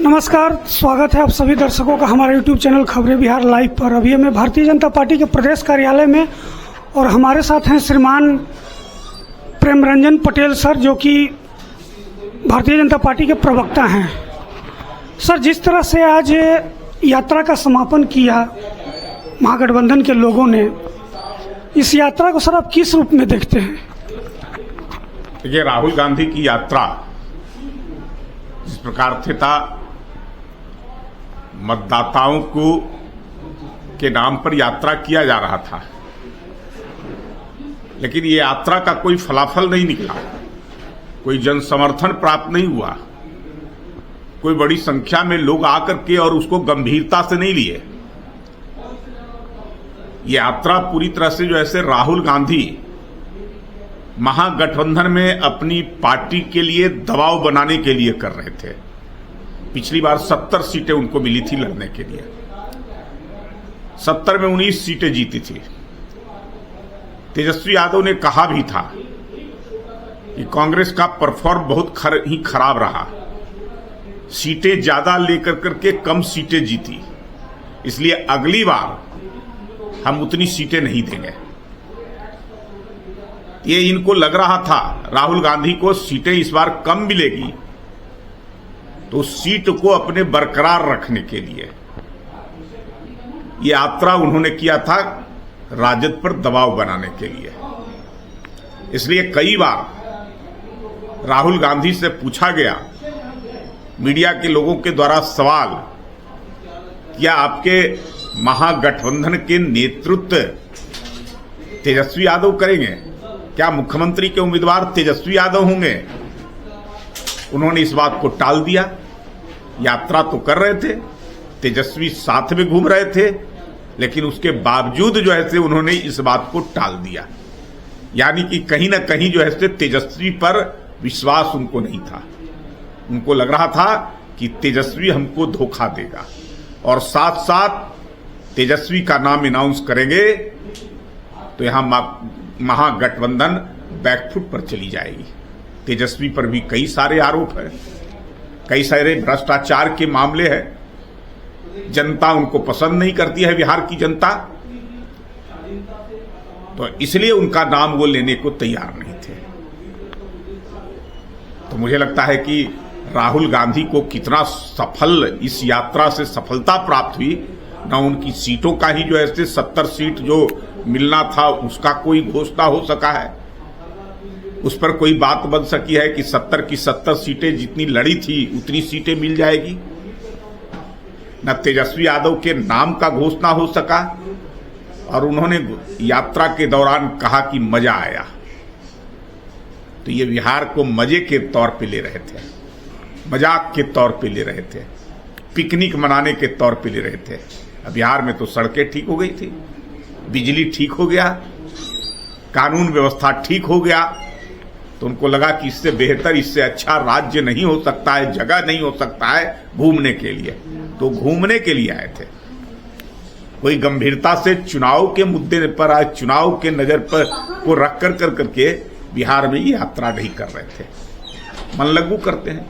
नमस्कार, स्वागत है आप सभी दर्शकों का हमारे YouTube चैनल खबरें बिहार लाइव पर। अभी हमें भारतीय जनता पार्टी के प्रदेश कार्यालय में और हमारे साथ हैं श्रीमान प्रेमरंजन पटेल सर, जो कि भारतीय जनता पार्टी के प्रवक्ता हैं। सर, जिस तरह से आज यात्रा का समापन किया महागठबंधन के लोगों ने, इस यात्रा को सर आप किस रूप में देखते हैं? देखिए, राहुल गांधी की यात्रा जिस प्रकार से था, मतदाताओं को के नाम पर यात्रा किया जा रहा था, लेकिन ये यात्रा का कोई फलाफल नहीं निकला, कोई जन समर्थन प्राप्त नहीं हुआ, कोई बड़ी संख्या में लोग आकर के और उसको गंभीरता से नहीं लिए। ये यात्रा पूरी तरह से जो ऐसे राहुल गांधी महागठबंधन में अपनी पार्टी के लिए दबाव बनाने के लिए कर रहे थे। पिछली बार 70 सीटें उनको मिली थी लड़ने के लिए, 70 में 19 सीटें जीती थी। तेजस्वी यादव ने कहा भी था कि कांग्रेस का परफॉर्म बहुत ही खराब रहा, सीटें ज्यादा लेकर करके कम सीटें जीती, इसलिए अगली बार हम उतनी सीटें नहीं देंगे। ये इनको लग रहा था राहुल गांधी को सीटें इस बार कम मिलेगी, तो सीट को अपने बरकरार रखने के लिए ये यात्रा उन्होंने किया था, राजद पर दबाव बनाने के लिए। इसलिए कई बार राहुल गांधी से पूछा गया, मीडिया के लोगों के द्वारा सवाल, क्या आपके महागठबंधन के नेतृत्व तेजस्वी यादव करेंगे? क्या मुख्यमंत्री के उम्मीदवार तेजस्वी यादव होंगे? उन्होंने इस बात को टाल दिया। यात्रा तो कर रहे थे, तेजस्वी साथ में घूम रहे थे, लेकिन उसके बावजूद जो है से उन्होंने इस बात को टाल दिया। यानी कि कहीं ना कहीं जो है से तेजस्वी पर विश्वास उनको नहीं था। उनको लग रहा था कि तेजस्वी हमको धोखा देगा, और साथ साथ तेजस्वी का नाम अनाउंस करेंगे तो यहां महागठबंधन बैकफुट पर चली जाएगी। तेजस्वी पर भी कई सारे आरोप हैं, कई सारे भ्रष्टाचार के मामले हैं, जनता उनको पसंद नहीं करती है, बिहार की जनता, तो इसलिए उनका नाम वो लेने को तैयार नहीं थे। तो मुझे लगता है कि राहुल गांधी को कितना सफल इस यात्रा से सफलता प्राप्त हुई, ना उनकी सीटों का ही जो है 70 सीट जो मिलना था उसका कोई घोषणा हो सका है, उस पर कोई बात बन सकी है कि 70 की 70 सीटें जितनी लड़ी थी उतनी सीटें मिल जाएगी, न तेजस्वी यादव के नाम का घोषणा हो सका। और उन्होंने यात्रा के दौरान कहा कि मजा आया, तो ये बिहार को मजे के तौर पे ले रहे थे, मजाक के तौर पे ले रहे थे, पिकनिक मनाने के तौर पे ले रहे थे। अब बिहार में तो सड़कें ठीक हो गई थी, बिजली ठीक हो गया, कानून व्यवस्था ठीक हो गया, तो उनको लगा कि इससे बेहतर, इससे अच्छा राज्य नहीं हो सकता है, जगह नहीं हो सकता है घूमने के लिए, तो घूमने के लिए आए थे। कोई गंभीरता से चुनाव के मुद्दे पर, आज चुनाव के नजर पर को रख कर करके बिहार में यात्रा नहीं कर रहे थे। मन लगू करते हैं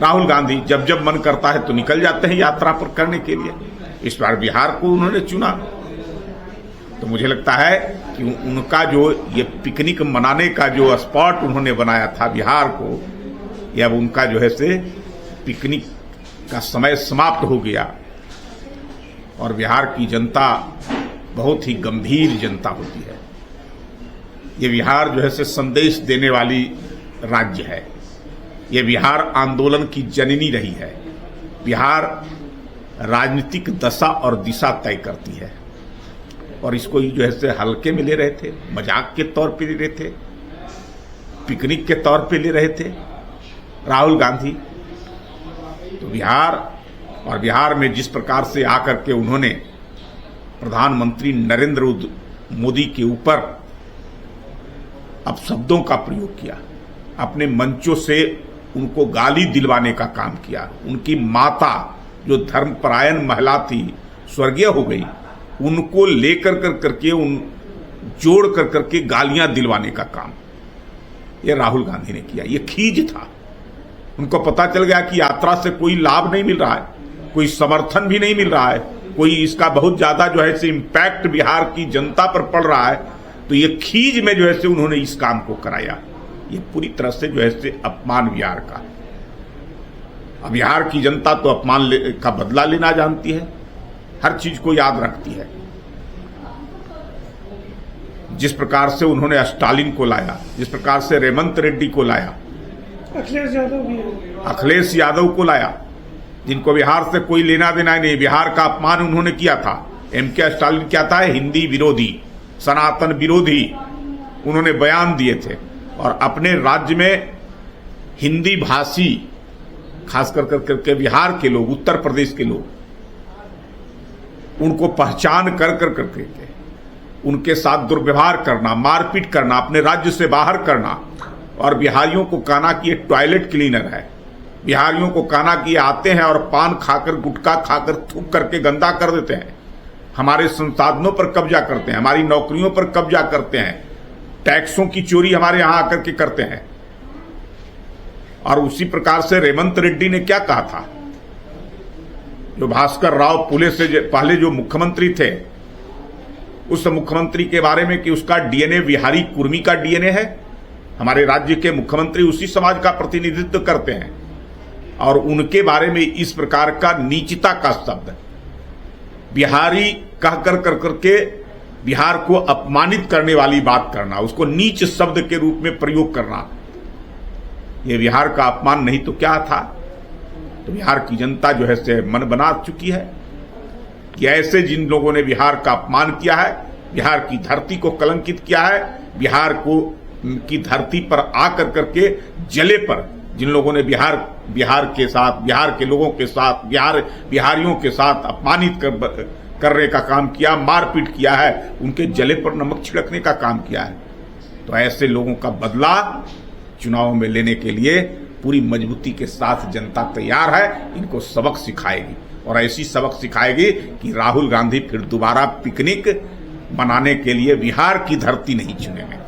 राहुल गांधी, जब जब मन करता है तो निकल जाते हैं यात्रा पर करने के लिए। इस बार बिहार को उन्होंने चुना, तो मुझे लगता है कि उनका जो ये पिकनिक मनाने का जो स्पॉट उन्होंने बनाया था बिहार को, ये अब उनका जो है से पिकनिक का समय समाप्त हो गया। और बिहार की जनता बहुत ही गंभीर जनता होती है। ये बिहार जो है से संदेश देने वाली राज्य है। ये बिहार आंदोलन की जननी रही है। बिहार राजनीतिक दशा और दिशा तय करती है, और इसको जो है से हल्के में ले रहे थे, मजाक के तौर पे ले रहे थे, पिकनिक के तौर पे ले रहे थे राहुल गांधी। तो बिहार में जिस प्रकार से आकर के उन्होंने प्रधानमंत्री नरेंद्र मोदी के ऊपर अपशब्दों का प्रयोग किया, अपने मंचों से उनको गाली दिलवाने का काम किया, उनकी माता जो धर्मपरायण महिला थी, स्वर्गीय हो गई, उनको लेकर करके जोड़ करके गालियां दिलवाने का काम ये राहुल गांधी ने किया। ये खीज था, उनको पता चल गया कि यात्रा से कोई लाभ नहीं मिल रहा है, कोई समर्थन भी नहीं मिल रहा है, कोई इसका बहुत ज्यादा जो है इम्पैक्ट बिहार की जनता पर पड़ रहा है, तो ये खीज में जो है उन्होंने इस काम को कराया। ये पूरी तरह से जो है अपमान बिहार का। अब बिहार की जनता तो अपमान का बदला लेना जानती है, हर चीज को याद रखती है। जिस प्रकार से उन्होंने स्टालिन को लाया, जिस प्रकार से रेवंत रेड्डी को लाया, अखिलेश यादव को लाया, जिनको बिहार से कोई लेना देना नहीं, बिहार का अपमान उन्होंने किया था। एमके स्टालिन क्या था? हिंदी विरोधी, सनातन विरोधी उन्होंने बयान दिए थे, और अपने राज्य में हिंदी भाषी खासकर करके बिहार के लोग, उत्तर प्रदेश के लोग, उनको पहचान कर करके उनके साथ दुर्व्यवहार करना, मारपीट करना, अपने राज्य से बाहर करना, और बिहारियों को कहना कि ये टॉयलेट क्लीनर है, बिहारियों को कहना कि ये आते हैं और पान खाकर, गुटखा खाकर, थूक करके गंदा कर देते हैं, हमारे संसाधनों पर कब्जा करते हैं, हमारी नौकरियों पर कब्जा करते हैं, टैक्सों की चोरी हमारे यहां आकर के करते हैं। और उसी प्रकार से रेवंत रेड्डी ने क्या कहा था? जो भास्कर राव पुले से पहले जो मुख्यमंत्री थे, उस मुख्यमंत्री के बारे में कि उसका डीएनए बिहारी कुर्मी का डीएनए है। हमारे राज्य के मुख्यमंत्री उसी समाज का प्रतिनिधित्व करते हैं, और उनके बारे में इस प्रकार का नीचता का शब्द बिहारी कह करके बिहार को अपमानित करने वाली बात करना, उसको नीच शब्द के रूप में प्रयोग करना, यह बिहार का अपमान नहीं तो क्या था? तो बिहार की जनता जो है से मन बना चुकी है कि ऐसे जिन लोगों ने बिहार का अपमान किया है, बिहार की धरती को कलंकित किया है, बिहार को की धरती पर आकर करके जले पर जिन लोगों ने बिहार के साथ, बिहार के लोगों के साथ, बिहारियों के साथ अपमानित करने का काम किया, मारपीट किया है, उनके जले पर नमक छिड़कने का काम किया है। तो ऐसे लोगों का बदला चुनाव में लेने के लिए पूरी मजबूती के साथ जनता तैयार है। इनको सबक सिखाएगी, और ऐसी सबक सिखाएगी कि राहुल गांधी फिर दोबारा पिकनिक मनाने के लिए बिहार की धरती नहीं चुनेंगे।